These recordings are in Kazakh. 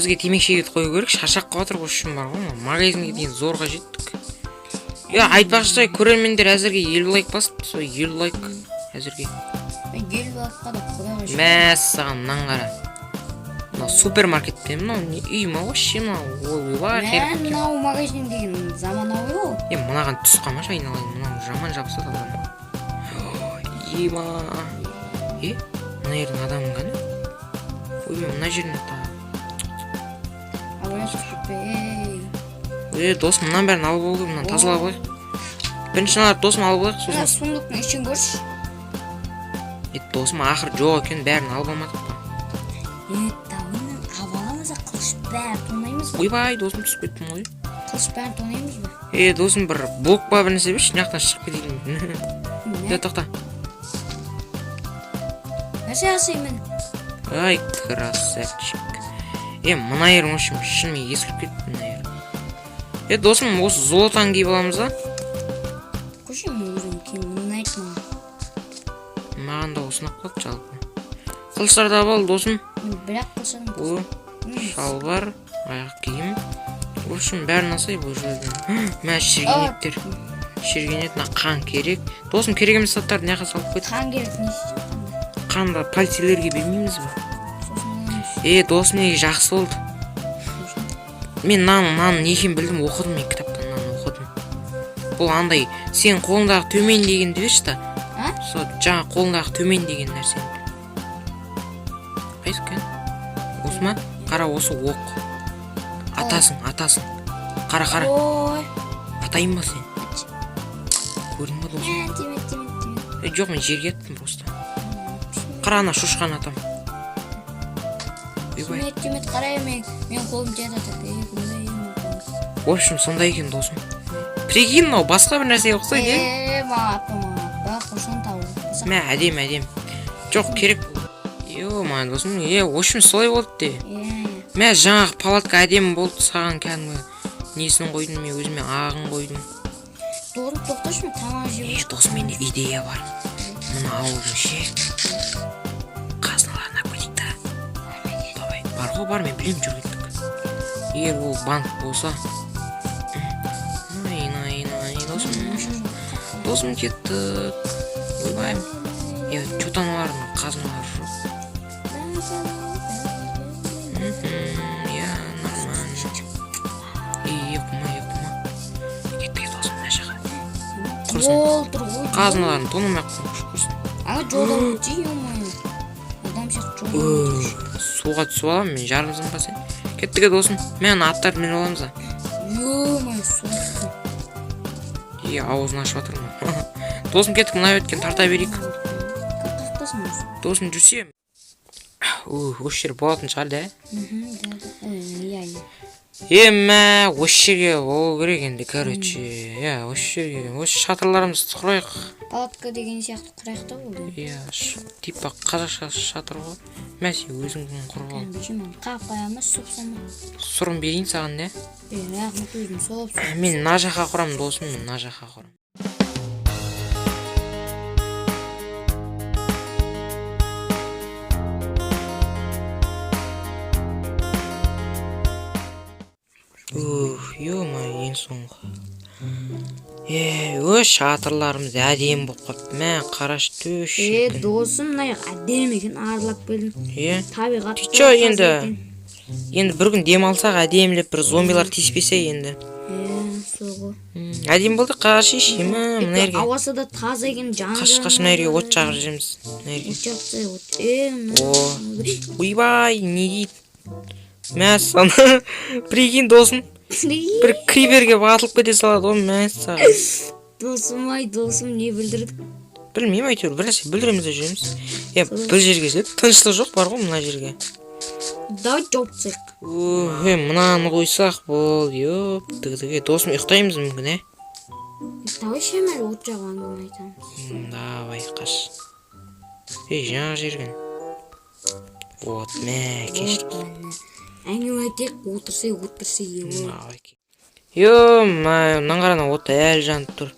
бізге темекі шегуді қою керек, шаршап қалып отыр үшін бар ғой. Магазинге дейін зорға жеттік. Айтпақшы, көрермендер әзірге 50 лайк басыпты, сол 50 лайк әзірге. Мен 50 лайкқа да құдайға шүкір. Мәссаған, мынаны қара. Мынау супермаркетте, мынау үй ма вообще мынау, ойбай хер. Мынау магазин деген заманауи ғой. Мынаған түс қамаш айналайын, мынау жаман жабысады адамға. Ема. Мына жердің адамын қане? Мына жерін досым, мынан бәрін алып болу, мынан тазалап қойық. Бірінші мыналар досым алып қойық, сосын. Сундықтың ішін көрші. Досым ақыр жоқ екен, бәрін алып алмадық па. Дауынан аваламыза қылыш бәрін тонаймыз ба? Ойбай, досым түсіп кеттім ғой. Қылыш бәрін тонаймыз ба? Досым бір блок ба бірнесе берші, жақтан шығып кетейін. Тоқта. Нәрсе асаймын? Ай, красавчик. Мына ерің өшім, шынымен ескіліп кетті мына ер. Досым, осы золотан кейіп аламыз да? Көшім өзім кейін мұны айтма. Маған да осынақ қалды жалпы. Қылыштарды абал, досым. Бірақ қылышадым. Шалбар, аяқ киім. В общем, бәрін асай бұл жерден. Мә, шергенеттер. Шергенет, қан керек. Досым, керек емес заттарды неға салып қойды? Қан керек не істейді? Қанда полицейлерге бермейміз ба? Досым, неге жақсы болды. Мен наны нешен білдім, оқыдым, мен кітаптан наны оқыдым. Бұл андай, сен қолындағы төмен дегенді берші та. Жаңа қолындағы төмен деген нәрсен. Қайсы кен? Осы ма? Қара, осы оқ. Атасың. Қара. Атайын ба сен? Көрдің ба досым? Жоқ, мен жерге аттым просто. Қара, ана шошқан атам. Тимет қарай, мен қолым тиеді атады. В общем, сондай екен досым. Прикинь, мынау басқа бір нәрсе ұқсайды, Ба, құрсын тауы. Мә, әдем. Жоқ, керек. Ма, досым, в общем, солай болды де. Мә, жаңағы палатка әдем болды, саған кәдімгі несін қойдым, мен өзіме ағын қойдым. Дорым, тоқташы мен тамақ жеп. Досым, менде идея бар. Мұны ауылдың ше. Қазыналарына көтейік та. Давай, бар ғой, бар, мен білем жүргеттік. Егер ол банк болса. Досым кеттік. Ойбай. Чотаналардың қазыналар жоқ. Нормально. Еқыма. Кеттік досым, мына жақа. Құрсын. Қазыналарын тонамақ құрсын. Аңа жода өте, ема. Адам сияқты жода өте. Суға түсіп алам, мен жарымызым ба сен. Кеттіге досым, мен аттарды мен оламыз да. Ема, соқты. Ауызын ашып атырмын. Досым кеттік, мұнай өткен тарта берейік. Қақтасын өз. Досым жүрсе. Осы жер болатын шығар, да? Мә, осы жерге ол керек енді, короче. Осы жерге, осы шатырларымызды құрайық. Палатка деген сияқты құрайық та болды. Типа қазақша шатыр ғой. Мә, сен өзіңдің құрғал. Қап қаямыз, сұпсама. Сұрын берейін саған, да? Рахмет өзім соғып. Мен мына жаққа құрам, досым, мен мына жаққа құрам. Ең соңғы. Шатырларымыз әдем болып қап. Мә, қараш төш. Досым, әдем екен, арылап келдім. Табиғат. Түйчо, енді бір күн дем алсақ, әдемлеп бір зомбилар тиіспесе енді. Соғы. Әдем болды, қараш еші, мына ерге. Ауасы да таза екен, жан-жан. Қаш мына ерге от жағыр жүреміз. Ойбай, не дейді? Мәссаны, прикинь досым. Бір криберге батылып кете салады ғой, мәссаған. Досым, не білдірді? Білмейм, әйтеуір, бір нәрсе білдіреміз де жүреміз. Бір жерге тыныштық жоқ бар ғой мына жерге. Давай жауыпсақ. Мынаны қойсақ бол, досым, ұйықтаймыз мүмкін, Давай шемәл от жағуан күн айтамыз. Давай, қаш. Жаңа жерген. Вот, мә, кешіріп. Әңгіме айтайық, отырсай. Мынан қарана отта әлі жанып тұр.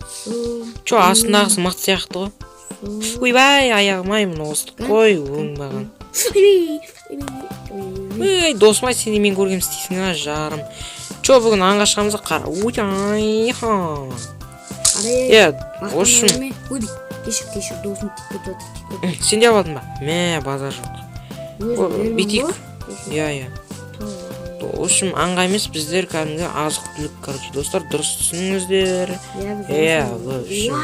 Астындағысы мықты сияқты ғой. Ойбай, аяғым-ай, мұны осты қой, оңбаған. Ей, досым ай, сен де мен көргем істейсің а, жарым. Чо, бүгін аңға шығамыз қара. Ой-ай-ха. В общем, кешір, досым тик отыр. сен де алдың ба? Мә, базар жоқ. Битик. Иә. В общем, аңға емес, біздер кәдімгі азық түлік, короче, достар, дұрыс түсініңіздер. Иә, в общем.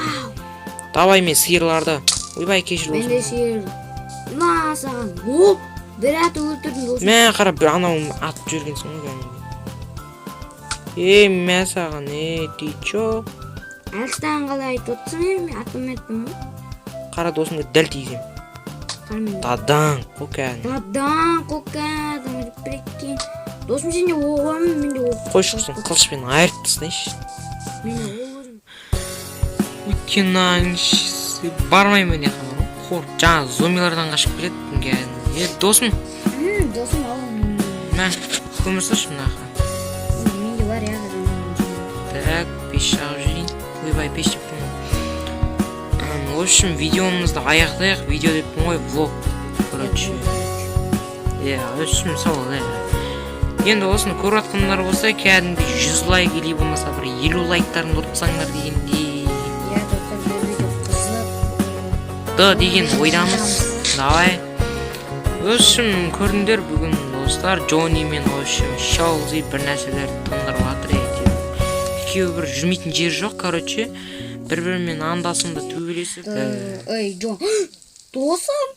Давай мен сиырларды. Ойбай, кешір Мен досым. де сиыр. На саған. О, бір аты өлтірдің досым. Мә, қара, бір анау атып жүргенсің ғой кәдімгі. Мә саған, ты чо? Алыстан қалай айтып отырсың, мен атым еттім ғой. Қара досымға дәл тигізем. Дадан, қоқан. Дадан, қоқан, прикинь. Досым сен де оғамын, мен де оғамын. Қой шықсын, қылышпен айырып тастайыншы. Мен де оғамын. Өйткені аңшысы бармаймын не қамыр. Қор, жаңа зомбилардан қашып келеді. Досым. Досым алым. Мә, көмір сұршы мына аға. Мен де бар яғы Так, пеш жағып жүрейін. Ойбай, пеш деп тұрмын. В общем, видеомызды аяқтайық. Видео деп тұрмын ғой, влог. Короче. В общем, сол, енді осыны көріп атқандар болса, кәдімгі 100 лайк или болмаса бір 50 лайктарын ұртсаңдар дегендей. Иә, достар, бұл видео қызық. Да деген ойдамыз. Давай. В общем, көрдіңдер бүгін достар, Джонни мен в общем, Шалзи бір нәрселерді тындырып жатыр. Екеуі бір жүрмейтін жер жоқ, короче. Бір-бірімен анда-санда төбелесіп. Ей, Джон. Досым.